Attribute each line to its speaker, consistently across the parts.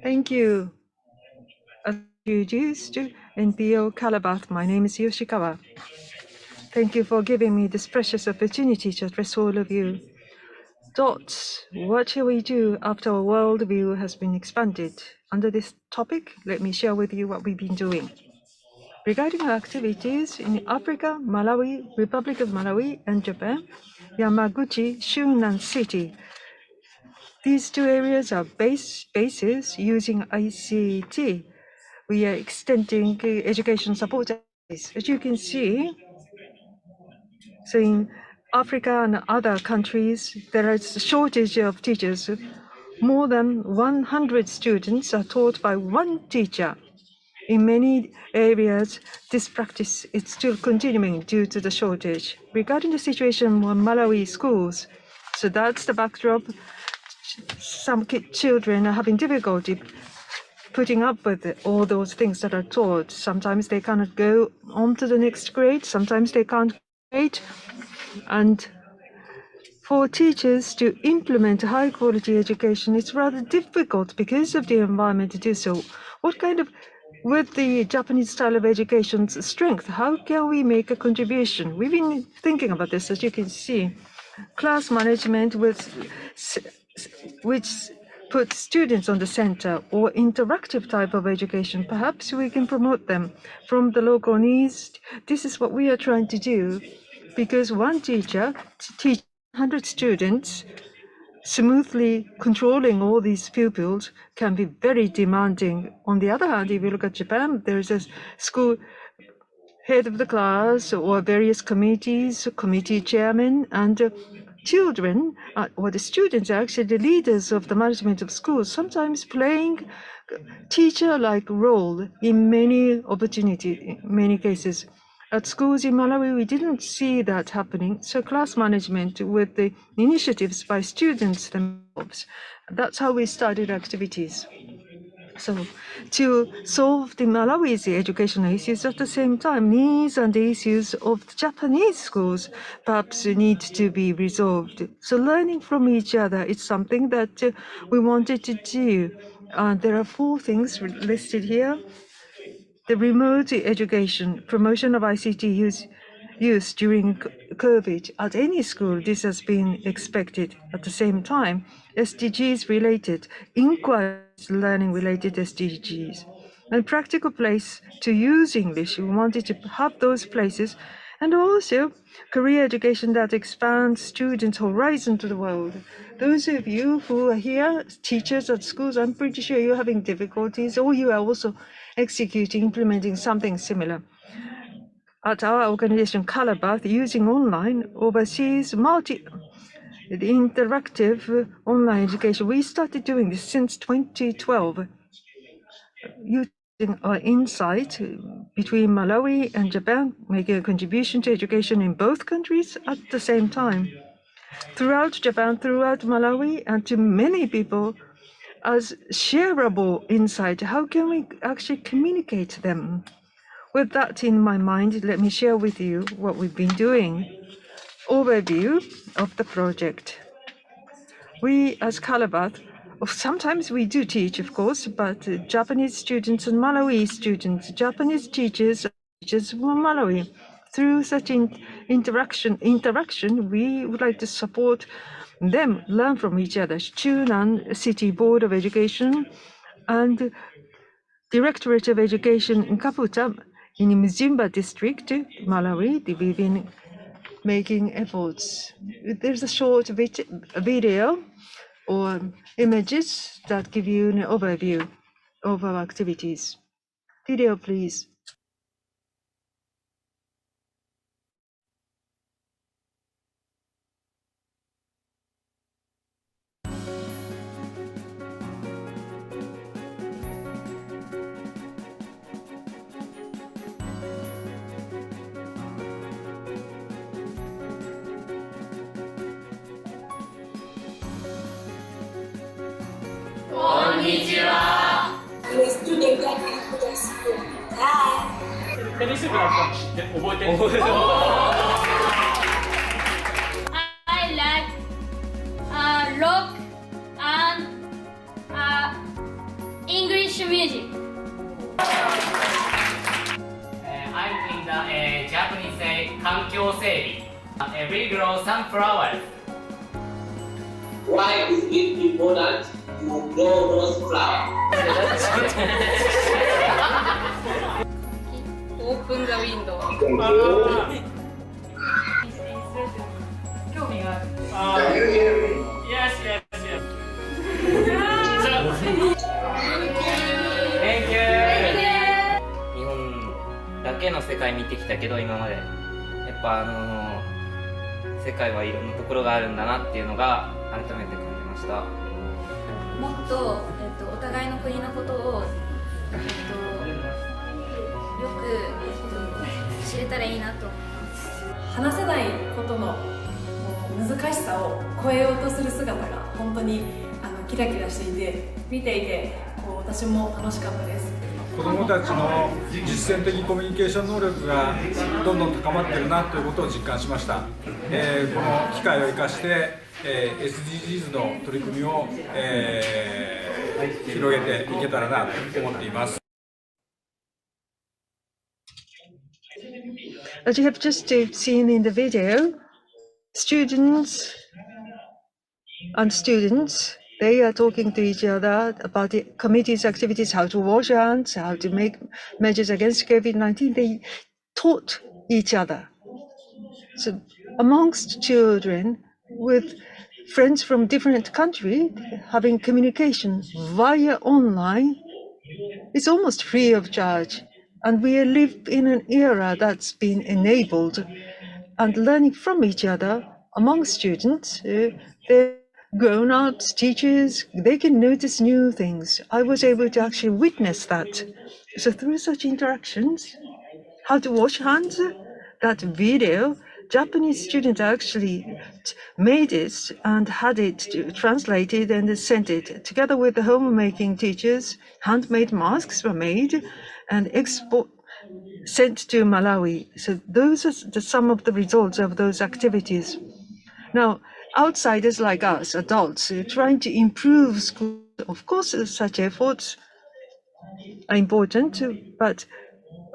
Speaker 1: Thank you. As introduced, NPO Colorbath, my name is Yoshikawa. Thank you for giving me this precious opportunity to address all of you. Dots, what shall we do after our worldview has been expanded? Under this topic, let me share with you what we've been doing. Regarding our activities in Africa, Malawi, Republic of Malawi, and Japan, Yamaguchi, Shunan City. These two areas are bases using ICT. We are extending education support. As you can see, so in Africa and other countries, there is a shortage of teachers. More than 100 students are taught by one teacher. In many areas, this practice is still continuing due to the shortage. Regarding the situation in Malawi schools, so that's the backdrop. Some children are having difficulty putting up with all those things that are taught. Sometimes they cannot go on to the next grade, sometimes they can't grade. And for teachers to implement high quality education, it's rather difficult because of the environment to do so. What kind of, with the Japanese style of education's strength, how can we make a contribution? We've been thinking about this, as you can see. Class management which puts students on the center, or interactive type of education. Perhaps we can promote them from the local needs. This is what we are trying to do, because one teacher teaches 100 students, smoothly controlling all these pupils can be very demanding. On the other hand, if you look at Japan, there's a school head of the class or various committees, committee chairman, and children or the students are actually the leaders of the management of schools, sometimes playing teacher-like role in many cases. At schools in Malawi, we didn't see that happening. So class management with the initiatives by students themselves, that's how we started activities. So to solve the Malawi's educational issues at the same time, needs and issues of the Japanese schools perhaps need to be resolved. So learning from each other is something that we wanted to do. There are 4 things listed here. The remote education, promotion of ICT use during COVID at any school, this has been expected. At the same time, SDGs related, inquiries, learning related SDGs, and practical place to use English. We wanted to have those places, and also career education that expands students' horizon to the world. Those of you who are here, teachers at schools, I'm pretty sure you're having difficulties, or you are also implementing something similar. At our organization, Colorbath, using online, overseas, interactive online education, we started doing this since 2012, using our insight between Malawi and Japan, making a contribution to education in both countries at the same time. Throughout Japan, throughout Malawi, and to many people, as shareable insight, how can we actually communicate them? With that in my mind, let me share with you what we've been doing. Overview of the project. We, as Colorbath, sometimes we do teach, of course, but Japanese students and Malawi students, Japanese teachers from Malawi. Through such interaction, we would like to support them learn from each other. Chunan City Board of Education and Directorate of Education in Kaputa in Mzimba district, Malawi, we've been making efforts. There's a short video or images that give you an overview of our activities. Video, please.
Speaker 2: こんにちは。テニス部だったの知って覚えてる？I like rock and
Speaker 3: I'm in the Japanese say 環境整備 we grow sunflowers.
Speaker 4: Why is it important to grow those flowers?
Speaker 5: オープンザウィンドウ。
Speaker 2: 興味がある。Yes, yes, yes.
Speaker 3: Thank you. 日本だけの世界見てきたけど今までやっぱ世界はいろんなところがあるんだなっていうのが改めて感じました。
Speaker 5: もっと、お互いの国のことを、よく、知れたらいいなと思います。
Speaker 6: 話せないことの難しさを超えようとする姿が本当にキラキラしていて、見ていて私も楽しかったです。
Speaker 7: 子どもたちの実践的コミュニケーション能力がどんどん高まっているなということを実感しました。この機会を生かして、SDGs の取り組みを、広げていけたらなと思っています。
Speaker 1: As you have just seen in the video, students and students, they are talking to each other about the committee's activities, how to wash hands, how to make measures against COVID-19. They taught each other. So amongst children with friends from different countries, having communication via online is almost free of charge. And we live in an era that's been enabled, and learning from each other among students, they're grown-ups, teachers, they can notice new things. I was able to actually witness that. So through such interactions, how to wash hands, that video, Japanese students actually made it and had it translated and sent it. Together with the homemaking teachers, handmade masks were made and sent to Malawi. So those are some of the results of those activities. Now, outsiders like us, adults, trying to improve school, of course, such efforts are important, but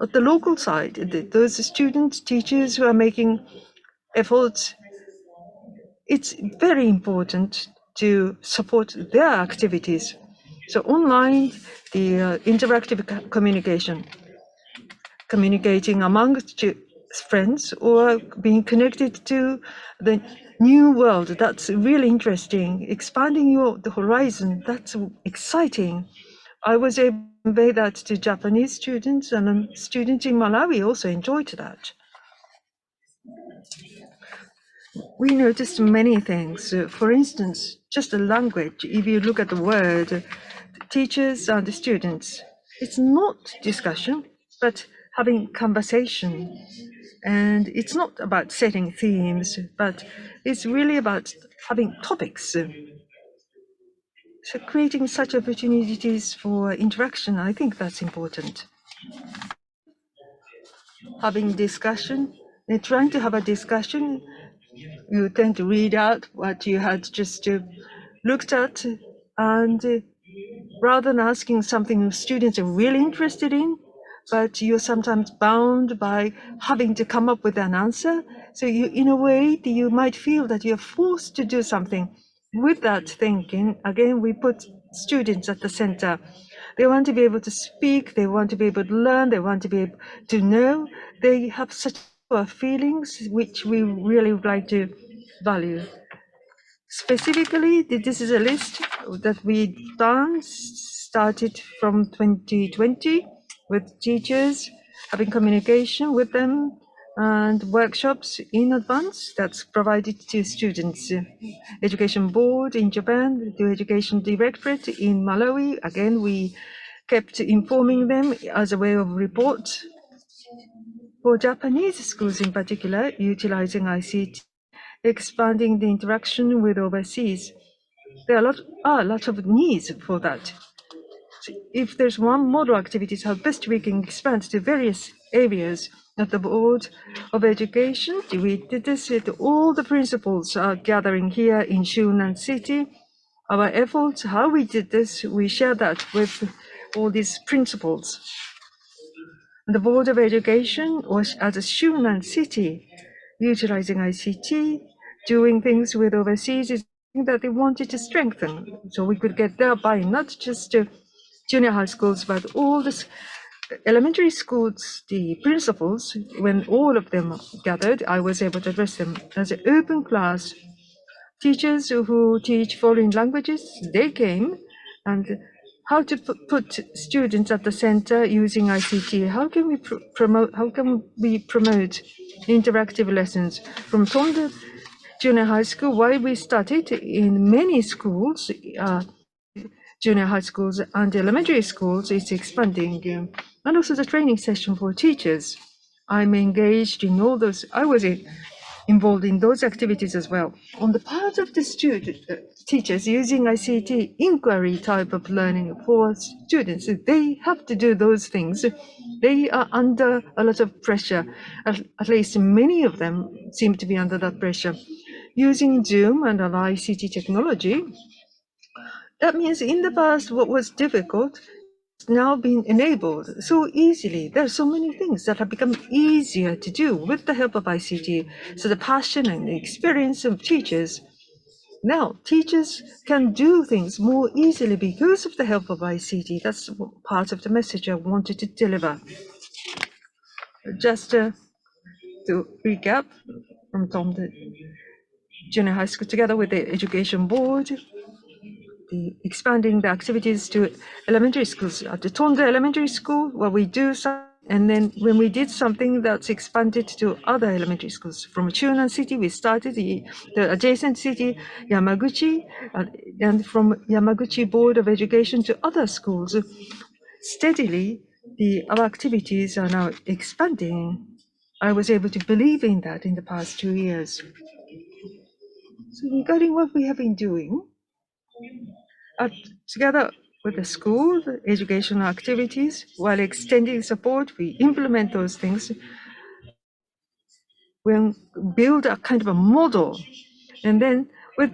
Speaker 1: at the local side, those students, teachers who are making efforts, it's very important to support their activities. So online, the interactive communication, communicating among friends or being connected to the new world, that's really interesting. Expanding the horizon, that's exciting. I was able to convey that to Japanese students, and students in Malawi also enjoyed that. We noticed many things. For instance, just the language. If you look at the word, teachers and the students, it's not discussion, but having conversation. And it's not about setting themes, but it's really about having topics. So creating such opportunities for interaction, I think that's important. Having discussion, and trying to have a discussion, you tend to read out what you had just looked at, and rather than asking something students are really interested in, but you're sometimes bound by having to come up with an answer. So you, in a way, you might feel that you're forced to do something. With that thinking, again, we put students at the center. They want to be able to speak, they want to be able to learn, they want to be able to know. They have such feelings which we really would like to value. Specifically, this is a list that we've done, started from 2020 with teachers, having communication with them, and workshops in advance that's provided to students. Education Board in Japan, the Education Directorate in Malawi, again, we kept informing them as a way of report. For Japanese schools in particular, utilizing ICT, expanding the interaction with overseas. There are a lot of needs for that. So if there's one model activities, how best we can expand to various areas at the Board of Education. We did this, all the principals are gathering here in Shunan City. Our efforts, how we did this, we share that with all these principles. The Board of Education was as a Shunan city, utilizing ICT, doing things with overseas is something that they wanted to strengthen. So we could get there by not just junior high schools, but all the elementary schools, the principals, when all of them gathered, I was able to address them as an open class. Teachers who teach foreign languages, they came, and how to put students at the center using ICT. How can we promote interactive lessons from Tonda Junior High School? Why we started in many schools, junior high schools and elementary schools, it's expanding, and also the training session for teachers. I'm engaged in all those. I was involved in those activities as well. On the part of the teachers using ICT inquiry type of learning for students, they have to do those things. They are under a lot of pressure. At least many of them seem to be under that pressure. Using Zoom and an ICT technology, that means in the past what was difficult now being enabled so easily. There are so many things that have become easier to do with the help of ICT. So the passion and the experience of teachers. Now teachers can do things more easily because of the help of ICT. That's part of the message I wanted to deliver. Just to recap from Tom, the junior high school together with the education board, expanding the activities to elementary schools. At the Tonda Elementary School, where we do some, and then when we did something that's expanded to other elementary schools. From Chunan City, we started the adjacent city, Yamaguchi, and from Yamaguchi Board of Education to other schools. Steadily, our activities are now expanding. I was able to believe in that in the past 2 years. So regarding what we have been doing, together with the school, the educational activities, while extending support, we implement those things. We build a kind of a model, and then with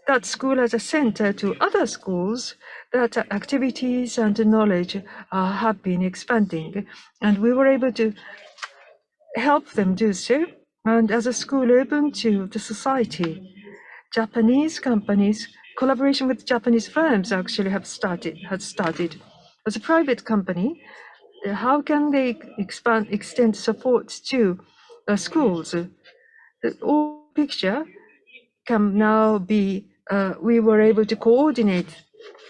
Speaker 1: that school as a center to other schools, that activities and knowledge have been expanding, and we were able to help them do so. And as a school open to the society, Japanese companies, collaboration with Japanese firms actually had started. As a private company, how can they extend support to schools? The whole picture can now be, we were able to coordinate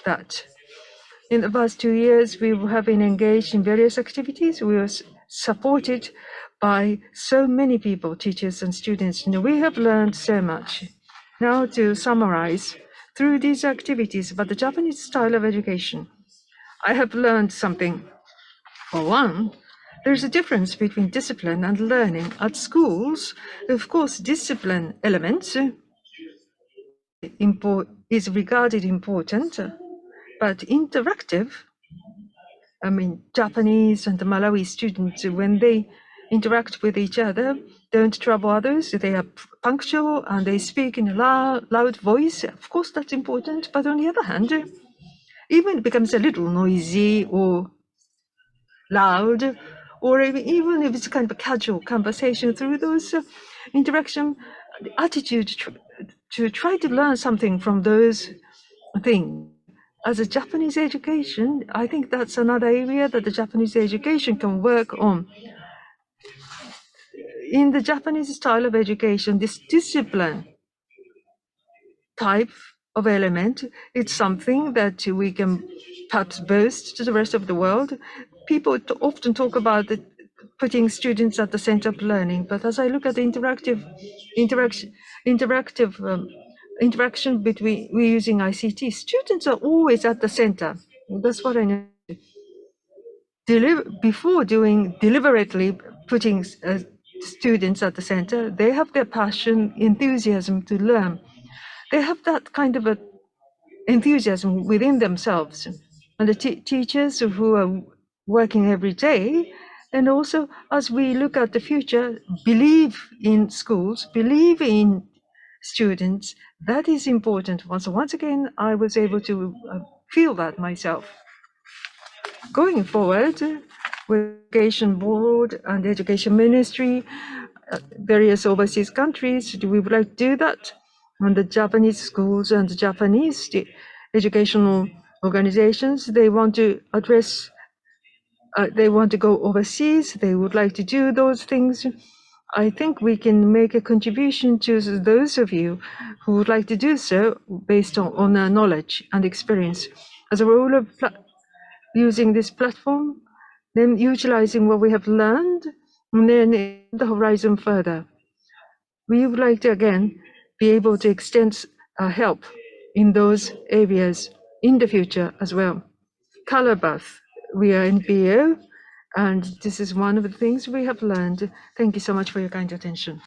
Speaker 1: that. In the past 2 years, we have been engaged in various activities. We were supported by so many people, teachers and students. We have learned so much. Now to summarize, through these activities about the Japanese style of education, I have learned something. For one, there's a difference between discipline and learning. At schools, of course, discipline elements is regarded important, but interactive, Japanese and Malawi students, when they interact with each other, don't trouble others, they are punctual and they speak in a loud voice. Of course, that's important, but on the other hand, even it becomes a little noisy or loud, or even if it's kind of a casual conversation, through those interaction, the attitude to try to learn something from those things. As a Japanese education, I think that's another area that the Japanese education can work on. In the Japanese style of education, this discipline type of element, it's something that we can perhaps boast to the rest of the world. People often talk about putting students at the center of learning, but as I look at the interaction between we using ICT, students are always at the center. That's what I know. Before doing deliberately putting students at the center, they have their passion, enthusiasm to learn. They have that kind of enthusiasm within themselves. And the teachers who are working every day, and also as we look at the future, believe in schools, believe in students, that is important. Once again, I was able to feel that myself. going forward, with Education Board and Education Ministry, various overseas countries, we would like to do that. And the Japanese schools and the Japanese educational organizations, they want to address, they want to go overseas, they would like to do those things. I think we can make a contribution to those of you who would like to do so based on our knowledge and experience. As a role of using this platform, then utilizing what we have learned, and then the horizon further. We would like to again be able to extend our help in those areas in the future as well. Colorbath, we are NPO, and this is one of the things we have learned. Thank you so much for your kind attention.